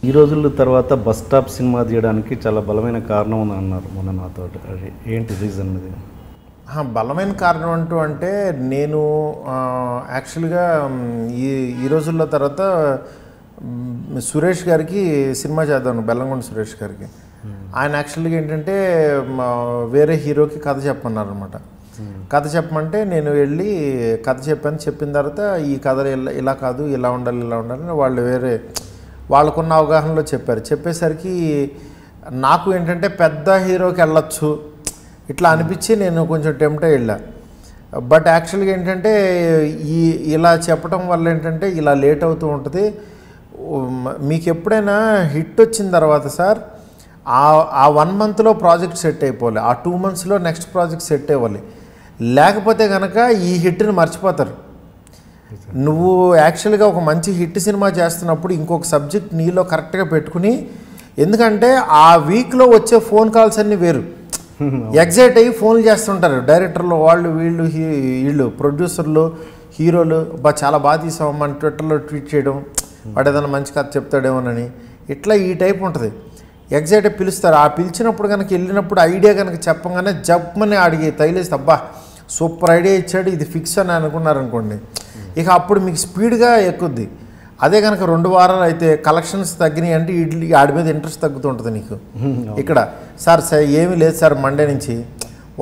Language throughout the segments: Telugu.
ఈ రోజుల తర్వాత బస్ స్టాప్ సినిమా తీయడానికి చాలా బలమైన కారణం అని అన్నారు మొన్న నాతో. అది ఏంటి రీజన్ ఇది? బలమైన కారణం అంటే నేను యాక్చువల్గా ఈ రోజుల్లో తర్వాత సురేష్ గారికి సినిమా చేద్దాను, బెల్లంకొండ సురేష్ గారికి. ఆయన యాక్చువల్గా ఏంటంటే వేరే హీరోకి కథ చెప్పమన్నారు అనమాట. కథ చెప్పమంటే నేను వెళ్ళి కథ చెప్పిన తర్వాత ఈ కథలు ఇలా కాదు, ఇలా ఉండాలి వాళ్ళు వేరే వాళ్ళకున్న అవగాహనలో చెప్పేసరికి నాకు ఏంటంటే పెద్ద హీరోకి వెళ్ళొచ్చు ఇట్లా అనిపించి నేను కొంచెం టెంప్ట్ వెళ్ళా. బట్ యాక్చువల్గా ఏంటంటే ఇలా చెప్పడం వల్ల ఏంటంటే ఇలా లేట్ అవుతూ ఉంటుంది. మీకు ఎప్పుడైనా హిట్ వచ్చిన తర్వాత సార్ ఆ 1 monthలో ప్రాజెక్ట్ సెట్ అయిపోవాలి, ఆ 2 monthsలో నెక్స్ట్ ప్రాజెక్ట్ సెట్ అవ్వాలి. లేకపోతే కనుక ఈ హిట్ని మర్చిపోతారు. నువ్వు యాక్చువల్గా ఒక మంచి హిట్ సినిమా చేస్తున్నప్పుడు ఇంకొక సబ్జెక్ట్ నీలో కరెక్ట్గా పెట్టుకుని, ఎందుకంటే ఆ వీక్లో వచ్చే ఫోన్ కాల్స్ అన్నీ వేరు, ఎగ్జైట్ అయ్యి ఫోన్లు చేస్తుంటారు డైరెక్టర్లు, వీళ్ళు ప్రొడ్యూసర్లు, హీరోలు. చాలా బాగా తీసామని ట్విట్టర్లో ట్వీట్ చేయడం, వాడు ఏదైనా మంచి కథ చెప్తాడేమోనని, ఇట్లా ఈ టైప్ ఉంటుంది. ఎగ్జైట్ పిలుస్తారు. ఆ పిలిచినప్పుడు కనుక వెళ్ళినప్పుడు ఐడియా కనుక చెప్పగానే జబ్బని అడిగి తగిలేస్తే అబ్బా సూపర్ ఐడియా ఇచ్చాడు, ఇది ఫిక్స్ అని అనుకున్నారనుకోండి, ఇక అప్పుడు మీకు స్పీడ్గా ఎక్కుద్ది. అదే కనుక 2 వారాలు అయితే కలెక్షన్స్ తగ్గినాయి అంటే ఆడి మీద ఇంట్రెస్ట్ తగ్గుతూ ఉంటుంది నీకు. ఇక్కడ సార్ ఏమీ లేదు సార్, మండే నుంచి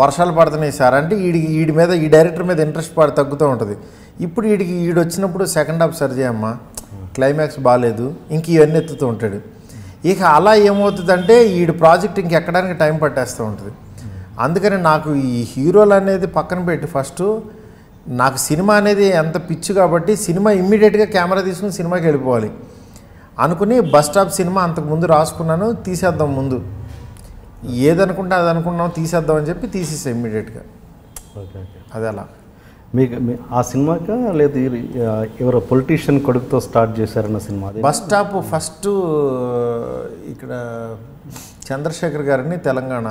వర్షాలు పడుతున్నాయి సార్ అంటే వీడి మీద, ఈ డైరెక్టర్ మీద ఇంట్రెస్ట్ తగ్గుతూ ఉంటుంది. ఇప్పుడు వీడు వచ్చినప్పుడు సెకండ్ హాఫ్ సరి చేయమ్మా, క్లైమాక్స్ బాగాలేదు, ఇంక ఇవన్నీ ఎత్తుతూ ఉంటాడు. ఇక అలా ఏమవుతుందంటే వీడి ప్రాజెక్ట్ ఇంకెక్కడానికి టైం పట్టేస్తూ ఉంటుంది. అందుకని నాకు ఈ హీరోలు అనేది పక్కన పెట్టి ఫస్ట్ నాకు సినిమా అనేది ఎంత పిచ్చు కాబట్టి సినిమా ఇమ్మీడియట్గా కెమెరా తీసుకుని సినిమాకి వెళ్ళిపోవాలి అనుకుని బస్ స్టాప్ సినిమా అంతకుముందు రాసుకున్నాను. తీసేద్దాం ముందు, ఏదనుకుంటే అది అనుకున్నాం తీసేద్దాం అని చెప్పి తీసేసా ఇమ్మీడియట్గా. అది అలా. మీకు ఆ సినిమాక లేదు ఎవరో పొలిటీషియన్ కొడుకుతో స్టార్ట్ చేశారన్న సినిమా బస్ స్టాప్ ఫస్ట్ ఇక్కడ చంద్రశేఖర్ గారిని తెలంగాణ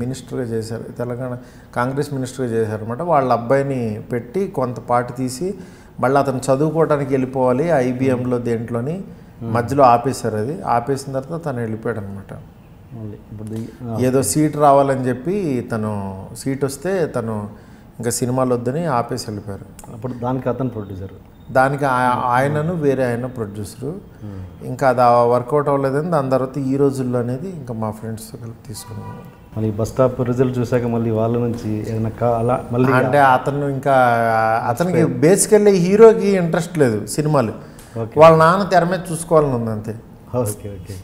మినిస్టర్గా చేశారు, తెలంగాణ కాంగ్రెస్ మినిస్టర్గా చేశారనమాట. వాళ్ళ అబ్బాయిని పెట్టి కొంత పాటు తీసి మళ్ళీ అతను చదువుకోవడానికి వెళ్ళిపోవాలి ఐబిఎంలో దేంట్లోని మధ్యలో ఆపేశారు. అది ఆపేసిన తర్వాత తను వెళ్ళిపోయాడు అనమాట. ఏదో సీట్ రావాలని చెప్పి తను సీట్ వస్తే తను ఇంకా సినిమాలు వద్దని ఆపేసి వెళ్ళిపోయారు. అప్పుడు దానికి అతను ప్రొడ్యూసర్, దానికి ఆయనను వేరే ఆయన ప్రొడ్యూసరు. ఇంకా అది వర్కౌట్ అవ్వలేదని దాని తర్వాత ఈ రోజుల్లో అనేది ఇంకా మా ఫ్రెండ్స్తో కలిపి తీసుకున్నాం. మళ్ళీ బస్ స్టాప్ రిజల్ట్ చూసాక మళ్ళీ వాళ్ళ నుంచి ఏదైనా అలా మళ్ళీ అంటే అతనికి బేసికల్లీ హీరోకి ఇంట్రెస్ట్ లేదు సినిమాలు, వాళ్ళ నాన్న తెర మీద చూసుకోవాలని ఉంది అంతే. ఓకే ఓకే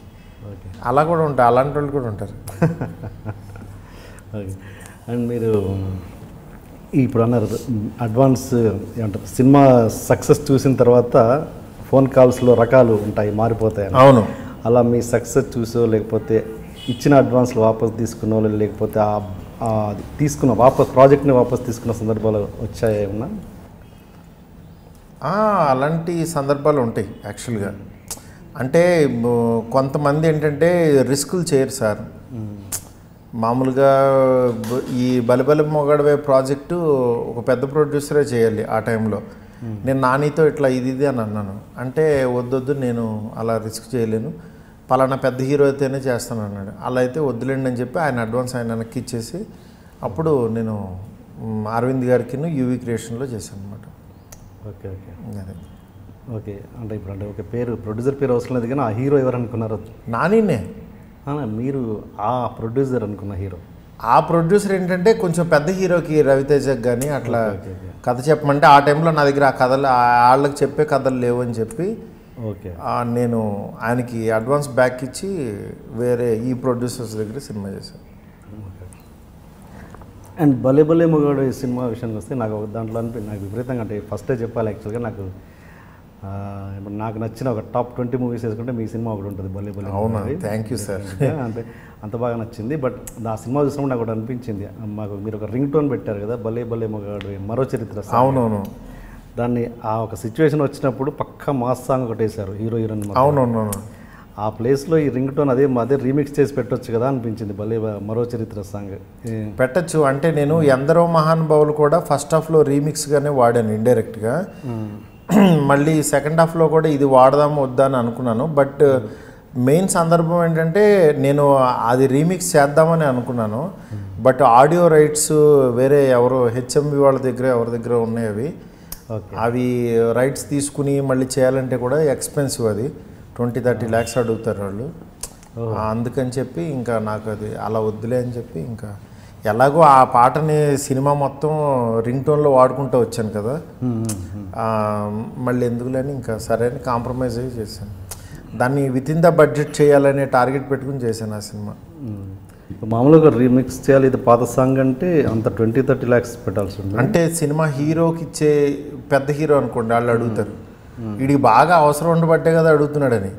ఓకే అలా కూడా ఉంటారు, అలాంటి వాళ్ళు కూడా ఉంటారు. అండ్ మీరు ఇప్పుడు అన్నారు అడ్వాన్స్ ఏమంటారు, సినిమా సక్సెస్ చూసిన తర్వాత ఫోన్ కాల్స్లో రకాలు ఉంటాయి, మారిపోతాయి. అవును. అలా మీ సక్సెస్ చూసో లేకపోతే ఇచ్చిన అడ్వాన్స్లు వాపస్ తీసుకున్నో లేకపోతే తీసుకున్న ప్రాజెక్ట్ని వాపస్ తీసుకున్న సందర్భాలు వచ్చాయి ఏమన్నా? అలాంటి సందర్భాలు ఉంటాయి యాక్చువల్గా. అంటే కొంతమంది ఏంటంటే రిస్కులు చేయరు సార్. మామూలుగా ఈ బలిబలి మొగడవే ప్రాజెక్టు ఒక పెద్ద ప్రొడ్యూసరే చేయాలి ఆ టైంలో. నేను నానితో ఇట్లా ఇది అని అన్నాను, అంటే వద్దొద్దు నేను అలా రిస్క్ చేయలేను, పలానా పెద్ద హీరో అయితేనే చేస్తాను అన్నాడు. అలా అయితే వద్దులేండి అని చెప్పి ఆయన అడ్వాన్స్ ఆయన వెనక్కి ఇచ్చేసి అప్పుడు నేను అరవింద్ గారికి యూవీ క్రియేషన్లో చేశాను అనమాట. ఓకే ఓకే అదే ఓకే. అంటే ఇప్పుడు అంటే ఒక పేరు ప్రొడ్యూసర్ పేరు అవసరం లేదు కానీ ఆ హీరో ఎవరు అనుకున్నారు? నానినే. మీరు ఆ ప్రొడ్యూసర్ అనుకున్న హీరో? ఆ ప్రొడ్యూసర్ ఏంటంటే కొంచెం పెద్ద హీరోకి రవితేజకి కానీ అట్లా కథ చెప్పమంటే ఆ టైంలో నా దగ్గర ఆ కథలు వాళ్ళకి చెప్పే కథలు లేవు అని చెప్పి ఓకే నేను ఆయనకి అడ్వాన్స్ బ్యాక్ ఇచ్చి వేరే ఈ ప్రొడ్యూసర్స్ దగ్గర సినిమా చేశాను. అండ్ భలే భలే మొగాడు ఈ సినిమా విషయానికి వస్తే నాకు దాంట్లో నాకు విపరీతంగా అంటే ఫస్టే చెప్పాలి యాక్చువల్గా నాకు నచ్చిన ఒక టాప్ 20 మూవీస్ వేసుకుంటే మీ సినిమా ఒకటి ఉంటుంది భలే భలే. అవునా, థ్యాంక్ యూ సార్. అంటే అంత బాగా నచ్చింది. బట్ ఆ సినిమా చూసినప్పుడు నాకు ఒకటి అనిపించింది, మాకు మీరు ఒక రింగ్ టోన్ పెట్టారు కదా భలే భలే మొగాడు మరో చరిత్ర. అవునవును. దాన్ని ఆ ఒక సిచ్యువేషన్ వచ్చినప్పుడు పక్కా మాస్ సాంగ్ ఒకటి వేశారు హీరో హీరోయిన్. అవునవును. ఆ ప్లేస్లో ఈ రింగ్ టోన్ అదే రీమిక్స్ చేసి పెట్టొచ్చు కదా అనిపించింది భలే మరో చరిత్ర సాంగ్. పెట్టచ్చు అంటే నేను ఎందరో మహానుభావులు కూడా ఫస్ట్ హాఫ్లో రీమిక్స్గానే వాడాను ఇండైరెక్ట్గా. మళ్ళీ సెకండ్ హాఫ్లో కూడా ఇది వాడదాము వద్దా అని అనుకున్నాను. బట్ మెయిన్ సందర్భం ఏంటంటే నేను అది రీమిక్స్ చేద్దామని అనుకున్నాను, బట్ ఆడియో రైట్స్ వేరే ఎవరో హెచ్ఎంవి వాళ్ళ దగ్గర ఎవరి దగ్గర ఉన్నాయి అవి. అవి రైట్స్ తీసుకుని మళ్ళీ చేయాలంటే కూడా ఎక్స్పెన్సివ్, అది 20-30 lakhs అడుగుతారు వాళ్ళు. అందుకని చెప్పి ఇంకా నాకు అది అలా వద్దులే అని చెప్పి ఇంకా ఎలాగో ఆ పాటని సినిమా మొత్తం రింగ్ టోన్లో వాడుకుంటూ వచ్చాను కదా, మళ్ళీ ఎందుకులేని ఇంకా సరే అని కాంప్రమైజ్ అయ్యి చేశాను. దాన్ని వితిన్ ద బడ్జెట్ చేయాలనే టార్గెట్ పెట్టుకుని చేశాను ఆ సినిమా. మామూలుగా రీమిక్స్ చేయాలి ఇది పాత సాంగ్ అంటే అంత 20-30 lakhs పెట్టాల్సి ఉంది. అంటే సినిమా హీరోకి ఇచ్చే పెద్ద హీరో అనుకోండి, వాళ్ళు అడుగుతారు వీడికి బాగా అవసరం ఉండబట్టే కదా అడుగుతున్నాడని.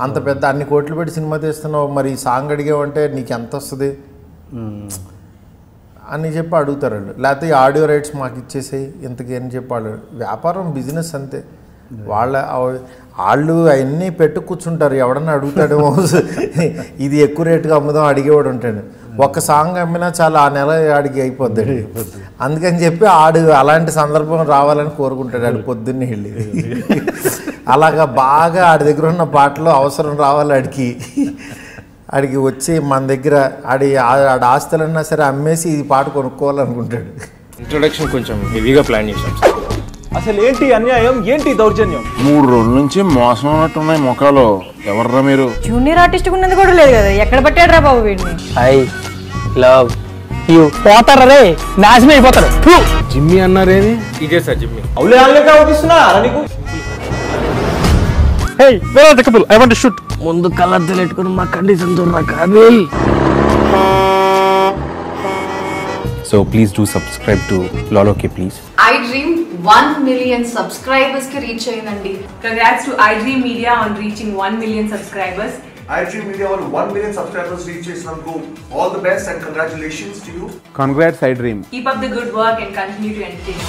అంత పెద్ద అన్ని కోట్లు పెట్టి సినిమా తీస్తున్నావు, మరి సాంగ్ అడిగావంటే నీకు ఎంత వస్తుంది అని చెప్పి అడుగుతారు వాళ్ళు. లేకపోతే ఈ ఆడియో రైట్స్ మాకు ఇచ్చేసేయి ఇంతకీ అని చెప్పి వాళ్ళు. వ్యాపారం బిజినెస్ అంతే, వాళ్ళు అవన్నీ పెట్టు కూర్చుంటారు. ఎవడన్నా అడుగుతాడేమో ఇది ఎక్కువ రేటుగా అమ్ముదాం అడిగేవాడు ఉంటాడు. ఒక్క సాంగ్ అమ్మినా చాలా ఆ నెల ఆడికి అయిపోద్దాడు. అందుకని చెప్పి అలాంటి సందర్భం రావాలని కోరుకుంటాడు ఆడు పొద్దున్నే వెళ్ళి. అలాగా బాగా ఆడి దగ్గర ఉన్న పాటలు అవసరం రావాలి ఆడికి వచ్చి మన దగ్గర ఆడి ఆస్తులన్నా సరే అమ్మేసి ఈ పాట కొనుక్కోవాలనుకుంటాడు. ఇంట్రొడక్షన్ కొంచెం హెవీగా ప్లాన్ చేశాం. అసలు ఏంటి అన్యాయం, ఏంటి దౌర్జన్యం? 3 రోజుల నుంచి మోసం ఉన్నట్టున్నాయి మొక్కలు. ఎవర్రా మీరు? జూనియర్ ఆర్టిస్ట్ ఉన్నది కూడా లేదు కదా, ఎక్కడ పట్టాడురా బాబు వీడిని? I love you. పోతారా రే, నాశనం అయిపోతారు. జిమ్మి అన్నారేమి? ఇదే సార్ జిమ్మి. అవులే ఆన్లైన్ అవుపిస్తున్నా నీకు. Hey where are the couple, I want to shoot. ముందు కలర్ తెలియట్టుకుని మా కండిషన్ చూడరా కానీ. So please do subscribe to Loloke please. iDream 1 million subscribers ki reach ayindandi. Congrats to iDream Media on reaching 1 million subscribers. iDream Media on 1 million subscribers reach chesinanduku all the best and congratulations to you. Congrats iDream. Keep up the good work and continue to entertain.